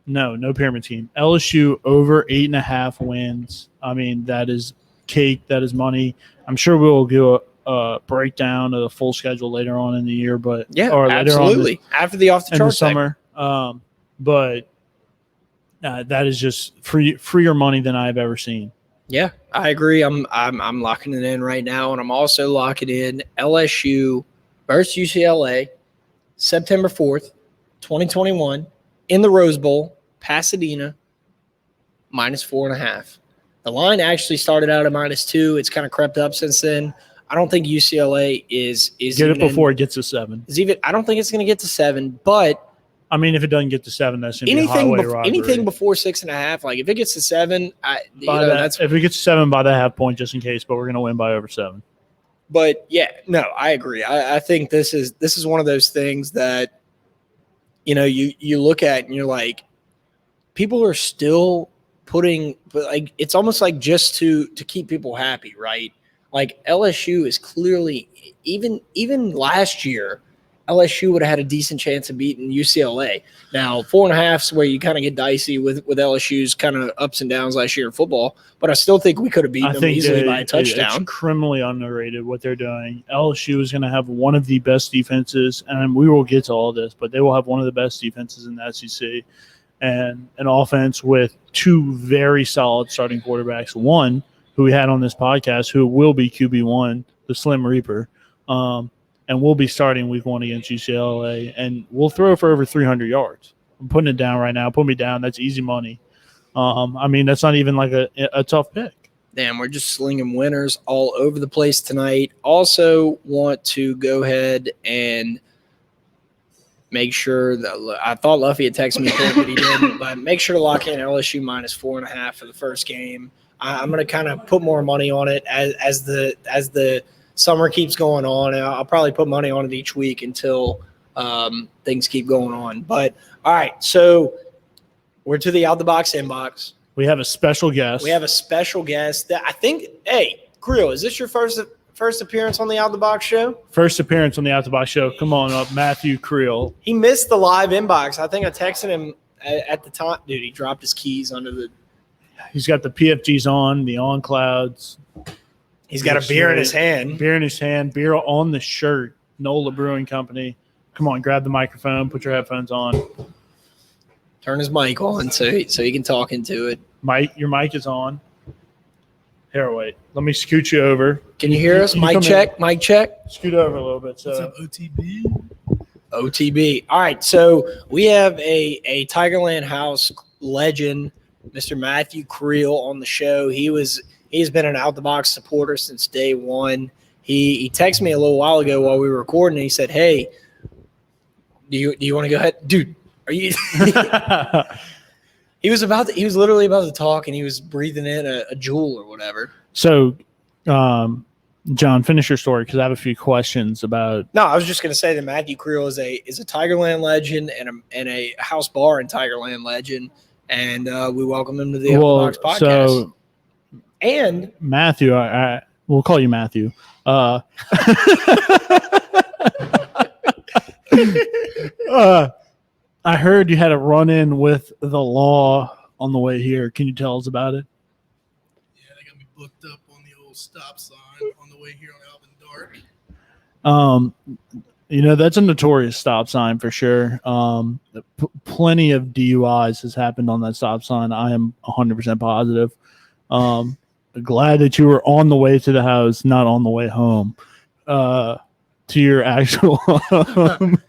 No pyramid scheme. LSU over 8.5 wins. I mean, that is cake. That is money. I'm sure we'll do a breakdown of the full schedule later on in the year, but absolutely after the off the chart summer. But that is just freer money than I've ever seen. Yeah, I agree. I'm locking it in right now, and I'm also locking in LSU versus UCLA, September 4th, 2021, in the Rose Bowl, Pasadena, -4.5. The line actually started out at -2. It's kind of crept up since then. I don't think UCLA is get it before it gets to 7. I don't think it's going to get to 7, but I mean, if it doesn't get to 7, that's going to be a highway robbery. Anything before 6.5, like if it gets to 7, if it gets to 7, by that half point just in case, but we're going to win by over 7. But yeah, no, I agree. I think this is one of those things that you look at and you're like, people are still putting, like, it's almost like just to keep people happy, right? Like LSU is clearly, even last year, LSU would have had a decent chance of beating UCLA. Now, 4.5 is where you kind of get dicey with LSU's kind of ups and downs last year in football, but I still think we could have beaten them easily by a touchdown. It's criminally underrated what they're doing. LSU is going to have one of the best defenses, and we will get to all this, but they will have one of the best defenses in the SEC. and an offense with two very solid starting quarterbacks. One who we had on this podcast, who will be QB1, the Slim Reaper, and we'll be starting week 1 against UCLA, and we'll throw for over 300 yards. I'm putting it down right now. Put me down. That's easy money. I mean, that's not even like a tough pick. Damn, we're just slinging winners all over the place tonight. Also want to go ahead and make sure that I thought Luffy had texted me, but he didn't. But make sure to lock in LSU -4.5 for the first game. I'm going to kind of put more money on it as the summer keeps going on. And I'll probably put money on it each week until things keep going on. But all right, so we're to the Out the Box inbox. We have a special guest. That I think. Hey, Creel, is this your first appearance on the Out the Box show? First appearance on the Out the Box show. Come on up, Matthew Creel. He missed the live inbox. I think I texted him at the time. Dude, he dropped his keys under the. He's got the PFGs on, the on clouds. He's got a beer in his hand. Beer on the shirt. NOLA Brewing Company. Come on, grab the microphone. Put your headphones on. Turn his mic on so he can talk into it. Your mic is on. Here, wait. Let me scoot you over. Can you hear us? Mic check. Mic check. Scoot over a little bit. So. What's up, OTB? OTB. All right. So we have a Tigerland House legend, Mr. Matthew Creel, on the show. He's been an Out the Box supporter since day one. He texted me a little while ago while we were recording, and he said, "Hey, do you want to go ahead, dude? Are you?" He was literally about to talk, and he was breathing in a Juul or whatever. So, John, finish your story because I have a few questions about. No, I was just going to say that Matthew Creel is a Tigerland legend and a house bar in Tigerland legend, and we welcome him to the Out the Box podcast. So, and Matthew, we'll call you Matthew. I heard you had a run-in with the law on the way here. Can you tell us about it? Yeah, they got me booked up on the old stop sign on the way here on Alvin Dark. That's a notorious stop sign for sure. Plenty of DUIs has happened on that stop sign. I am 100% positive. Glad that you were on the way to the house, not on the way home to your actual home.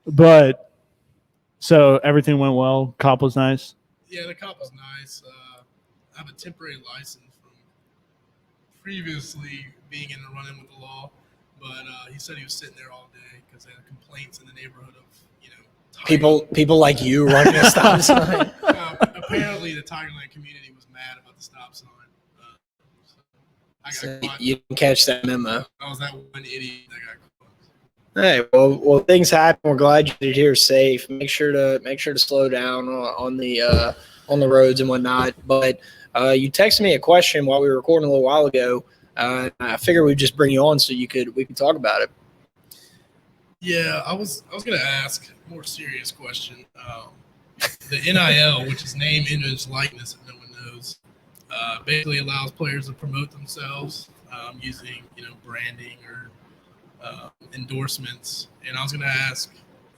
But so everything went well. Cop was nice. Yeah, the cop was nice. I have a temporary license from previously being in a run-in with the law, but he said he was sitting there all day because there are complaints in the neighborhood of people like you running a stop sign. Apparently, the Tigerland community was mad about the stop sign. So I got caught. You didn't catch that memo. I was that one idiot that got caught. Hey, well, things happen. We're glad you're here safe. Make sure to slow down on the roads and whatnot. But you texted me a question while we were recording a little while ago. I figured we'd just bring you on so we could talk about it. Yeah, I was gonna ask a more serious question. The NIL, which is name, image, likeness, if no one knows, basically allows players to promote themselves using branding or endorsements. And I was going to ask,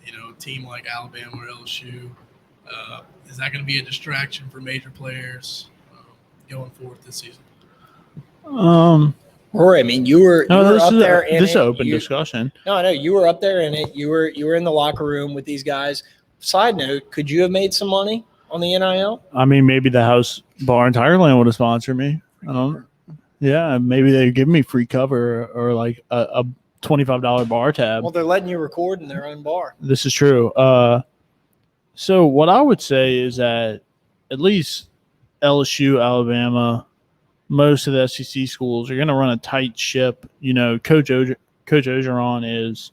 a team like Alabama or LSU, is that going to be a distraction for major players going forward this season? Rory, I mean, you were up there. This is an open discussion. No, I know you were up there in it. You were in the locker room with these guys. Side note: could you have made some money on the NIL? I mean, maybe the house bar in Tigerland would have sponsored me. I don't. Yeah, maybe they'd give me free cover or like a $25 bar tab. Well, they're letting you record in their own bar. This is true. So what I would say is that at least LSU, Alabama, most of the SEC schools are going to run a tight ship. Coach Orgeron is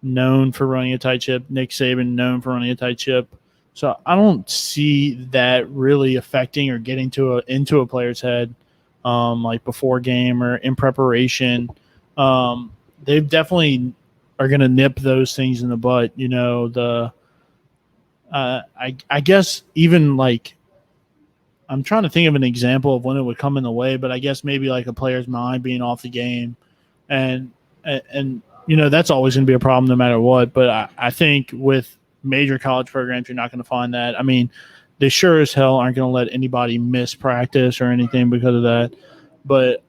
known for running a tight ship. Nick Saban known for running a tight ship. So I don't see that really affecting or getting into a player's head, like before game or in preparation. They definitely are going to nip those things in the butt. I guess even like I'm trying to think of an example of when it would come in the way, but I guess maybe like a player's mind being off the game, and that's always going to be a problem no matter what. But I think with major college programs, you're not going to find that. I mean, they sure as hell aren't going to let anybody miss practice or anything because of that. But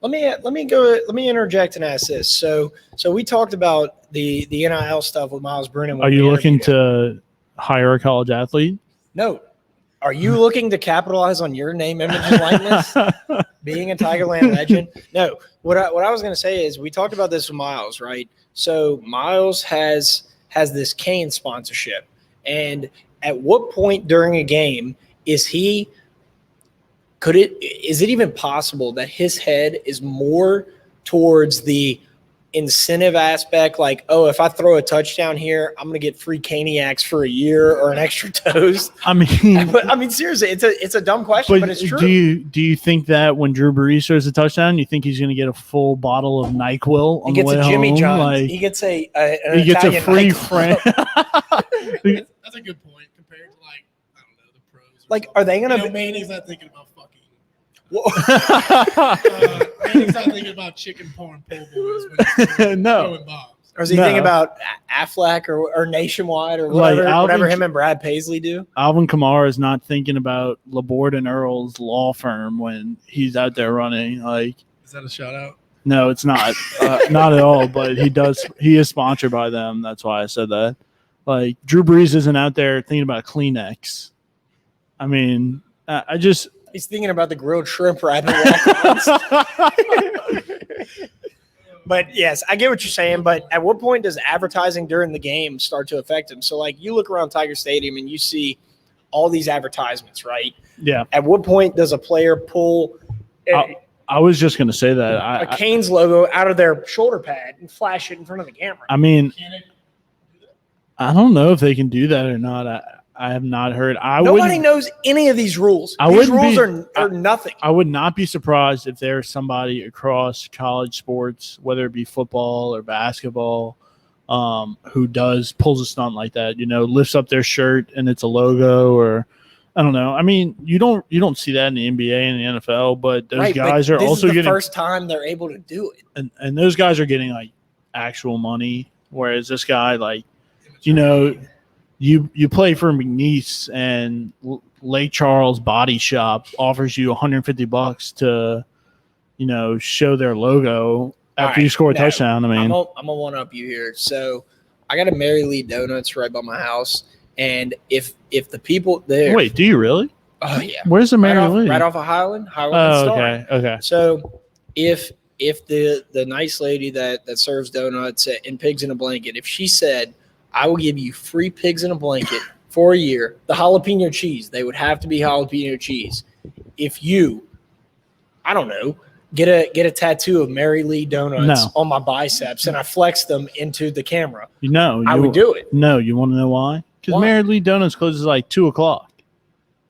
let me interject and ask this. So we talked about the NIL stuff with Myles Brennan. Are you looking to hire a college athlete? No. Are you looking to capitalize on your name, image, and likeness? Being a Tigerland legend? No. What I was going to say is we talked about this with Myles, right? So Myles has this Cane sponsorship. And at what point during a game is it even possible that his head is more towards the incentive aspect, like, oh, if I throw a touchdown here, I'm gonna get free Caniacs for a year or an extra toast? I mean, seriously, it's a dumb question, but it's true. Do you think that when Drew Brees throws a touchdown, you think he's gonna get a full bottle of NyQuil on the way home? He gets a Jimmy John's. Like, he gets a free friend. That's a good point compared to, like, I don't know, the pros. Like, are they gonna? Manny's not thinking about fucking. He's not thinking about chicken parm po' boys when no. throwing bombs. Or is he thinking about Affleck or Nationwide or whatever him and Brad Paisley do? Alvin Kamara is not thinking about Laborde and Earl's law firm when he's out there running. Like, is that a shout out? No, it's not. Not at all. But he is sponsored by them. That's why I said that. Like, Drew Brees isn't out there thinking about Kleenex. I mean, he's thinking about the grilled shrimp rabbit walk-ons. But yes, I get what you're saying. But at what point does advertising during the game start to affect him? So, like, you look around Tiger Stadium and you see all these advertisements, right? Yeah. At what point does a player pull I was just going to say that a Canes logo out of their shoulder pad and flash it in front of the camera? I mean, I don't know if they can do that or not. I have not heard. Nobody knows any of these rules. These rules are nothing. I would not be surprised if there's somebody across college sports, whether it be football or basketball, who pulls a stunt like that. You know, lifts up their shirt and it's a logo, or I don't know. I mean, you don't see that in the NBA and the NFL, but those guys are also getting first time they're able to do it, and those guys are getting like actual money, whereas this guy, like, you know. You play for McNeese and Lake Charles Body Shop offers you $150 to, you know, show their logo after you score a touchdown. I mean, I'm gonna one up you here. So I got a Mary Lee Donuts right by my house, and if the people there, wait, do you really? Oh yeah. Where's the Mary Lee? Right off of Highland. Oh, okay. So if the nice lady that serves donuts and pigs in a blanket, if she said, I will give you free pigs in a blanket for a year, the jalapeno cheese, they would have to be jalapeno cheese. If you, I don't know, get a tattoo of Mary Lee Donuts on my biceps and I flex them into the camera, I would do it. No, you want to know why? Because Mary Lee Donuts closes like 2:00.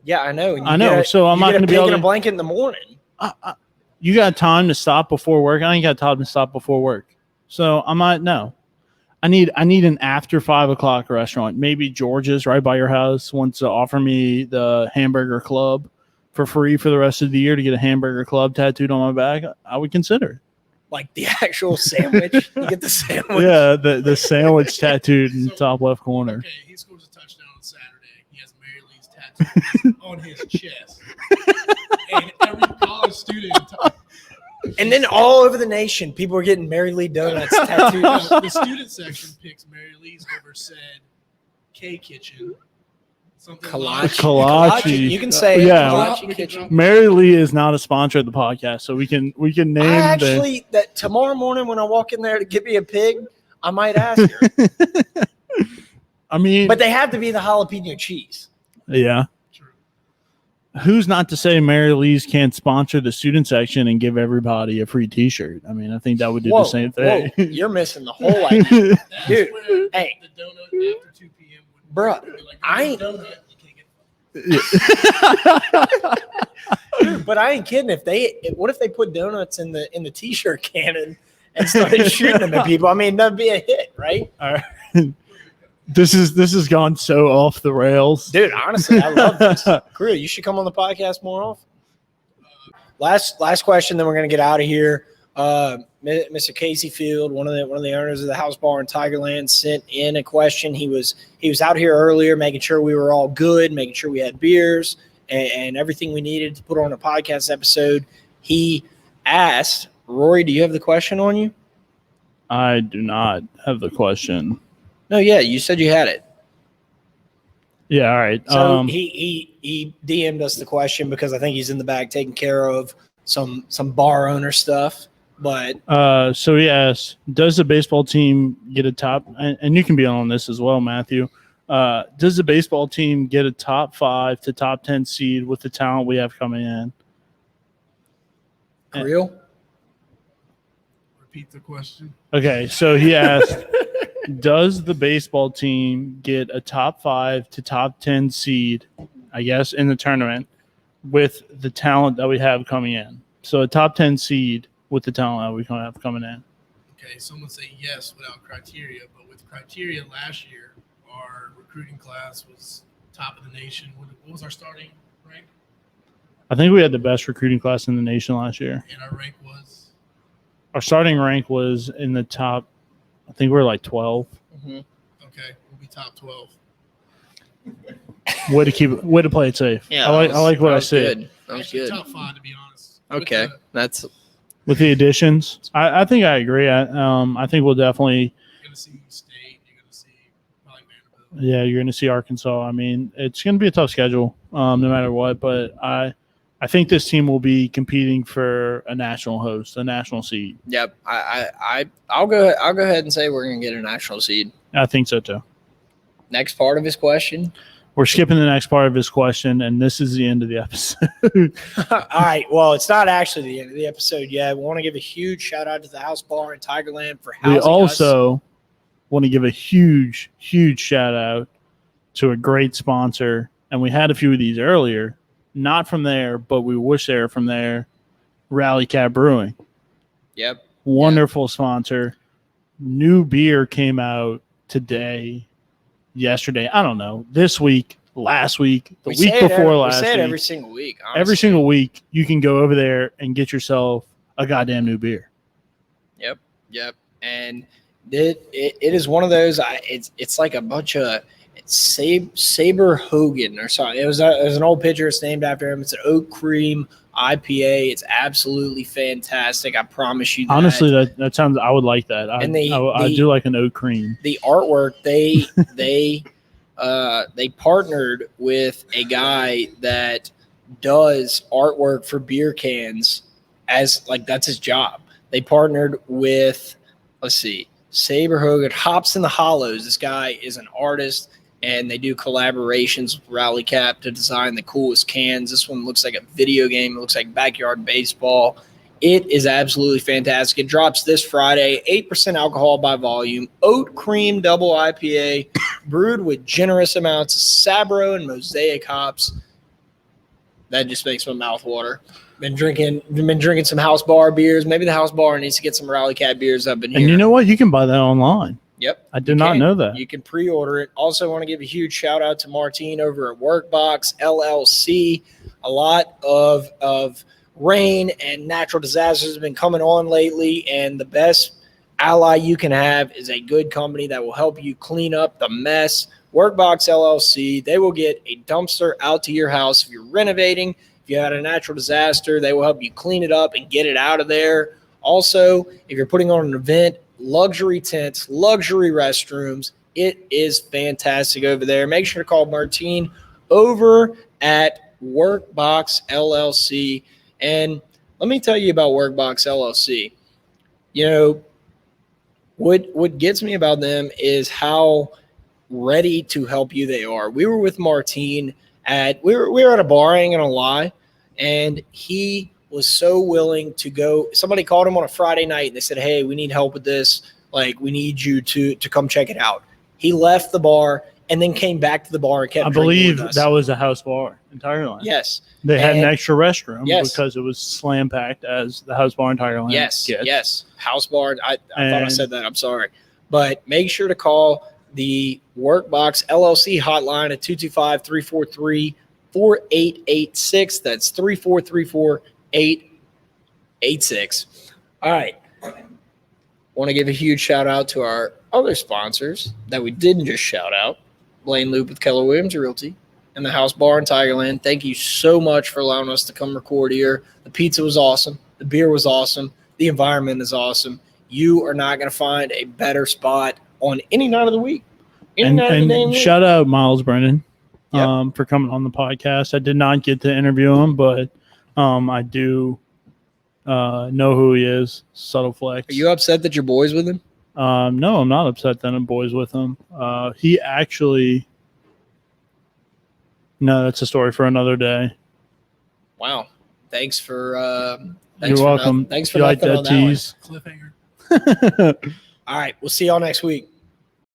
Yeah, I know. I know. So I'm not going to be able to. A blanket in the morning. You got time to stop before work? I ain't got time to stop before work. So I might no. I need an after 5:00 restaurant. Maybe George's right by your house wants to offer me the Hamburger Club for free for the rest of the year to get a Hamburger Club tattooed on my back. I would consider it. Like the actual sandwich? You get the sandwich? Yeah, the sandwich tattooed in the top left corner. Okay, he scores a touchdown on Saturday. He has Mary Lee's tattoo on his chest. And every college student and then all over the nation, people are getting Mary Lee Donuts tattooed. The student section picks Mary Lee's over said K Kitchen. Kolache. You can say Kolache Kitchen. Mary Lee is not a sponsor of the podcast, so we can name that tomorrow morning when I walk in there to get me a pig, I might ask her. I mean, but they have to be the jalapeno cheese. Yeah. Who's not to say Mary Lee's can't sponsor the student section and give everybody a free T-shirt? I mean, I think that would do the same thing. Whoa, you're missing the whole idea. Dude, hey. The donut after 2 p.m. Bruh, I ain't. Dude, but I ain't kidding. What if they put donuts in the T-shirt cannon and started shooting them at people? I mean, that'd be a hit, right? All right. This has gone so off the rails. Dude, honestly, I love this. Crew, you should come on the podcast more often. Last question, then we're going to get out of here. Mr. Casey Field, one of the owners of the House Bar in Tigerland, sent in a question. He was out here earlier, making sure we were all good, making sure we had beers and everything we needed to put on a podcast episode. He asked, Rory, do you have the question on you? I do not have the question. No, yeah, you said you had it. Yeah, all right. So he DM'd us the question because I think he's in the back taking care of some bar owner stuff. But so he asked, does the baseball team get a top, and you can be on this as well, Matthew, does the baseball team get a top 5 to top 10 seed with the talent we have coming in? Real? Repeat the question. Okay, so he asked, does the baseball team get a top 5 to top 10 seed, I guess, in the tournament with the talent that we have coming in? So a top 10 seed with the talent that we have coming in. Okay, someone say yes without criteria, but with criteria last year, our recruiting class was top of the nation. What was our starting rank? I think we had the best recruiting class in the nation last year. And our rank was? Our starting rank was in the top, I think we were like 12. Mm-hmm. Okay, we'll be top 12. Way to play it safe. Yeah, I like what I said. Good. That was Actually, good. top 5, to be honest. Okay, that's With the additions, I think I agree. I think we'll definitely. You're going to see State. You're going to see probably Vanderbilt. Yeah, you're going to see Arkansas. I mean, it's going to be a tough schedule, no matter what. But I think this team will be competing for a national host, a national seed. Yep. I'll go ahead and say we're gonna get a national seed. I think so too. Next part of his question. We're skipping the next part of his question, and this is the end of the episode. All right. Well, it's not actually the end of the episode yet. We want to give a huge shout out to the House Bar in Tigerland for housing We us. also want to give a huge, huge shout out to a great sponsor, and we had a few of these earlier. Not from there, but we wish they were from there. Rally Cat Brewing. Yep. Wonderful sponsor. New beer came out today, yesterday. I don't know. This week, last week, the week before last week. We say it week. every single week. Honestly. Every single week, you can go over there and get yourself a goddamn new beer. Yep. And it is one of those. It's like a bunch of Saber Hogan or something. It was an old pitcher. It's named after him. It's an oat cream IPA. It's absolutely fantastic. I promise you that. Honestly, that sounds. I would like that. I do like an oat cream. The artwork they partnered with a guy that does artwork for beer cans as like that's his job. They partnered with Saber Hogan, Hops in the Hollows. This guy is an artist. And they do collaborations with Rally Cap to design the coolest cans. This one looks like a video game. It looks like backyard baseball. It is absolutely fantastic. It drops this Friday, 8% alcohol by volume, oat cream double IPA, brewed with generous amounts of Sabro and Mosaic hops. That just makes my mouth water. Been drinking some House Bar beers. Maybe the House Bar needs to get some Rally Cat beers up in here. And you know what? You can buy that online. Yep. I did not know that. You can pre-order it. Also want to give a huge shout out to Martine over at Workbox LLC. A lot of rain and natural disasters have been coming on lately, and the best ally you can have is a good company that will help you clean up the mess. Workbox LLC, they will get a dumpster out to your house if you're renovating. If you had a natural disaster, they will help you clean it up and get it out of there. Also, if you're putting on an event, luxury tents, luxury restrooms. It is fantastic over there. Make sure to call Martine over at Workbox LLC. And let me tell you about Workbox LLC. You know, what gets me about them is how ready to help you they are. We were with Martine we were at a bar, I ain't gonna lie, and he was so willing to go. Somebody called him on a Friday night and they said, hey, we need help with this. Like, we need you to come check it out. He left the bar and then came back to the bar and kept I drinking believe with us. that was a House Bar in Tigerland. Yes. They had an extra restroom Yes. because it was slam packed as the House Bar in Tigerland. Yes. House Bar. I thought I said that. I'm sorry. But make sure to call the Workbox LLC hotline at 225-343-4886. That's 343-4886. All right. Want to give a huge shout out to our other sponsors that we didn't just shout out. Blaine Loop with Keller Williams Realty and the House Bar in Tigerland. Thank you so much for allowing us to come record here. The pizza was awesome. The beer was awesome. The environment is awesome. You are not going to find a better spot on any night of the week. And shout out Myles Brennan Yep. for coming on the podcast. I did not get to interview him, but I do know who he is. Subtle flex. Are you upset that you're boys with him? No, I'm not upset that I'm boys with him. He actually – no, that's a story for another day. Wow. Thanks for You're welcome. Thanks for you like nothing that on that one. tease? Cliffhanger. All right. We'll see y'all next week.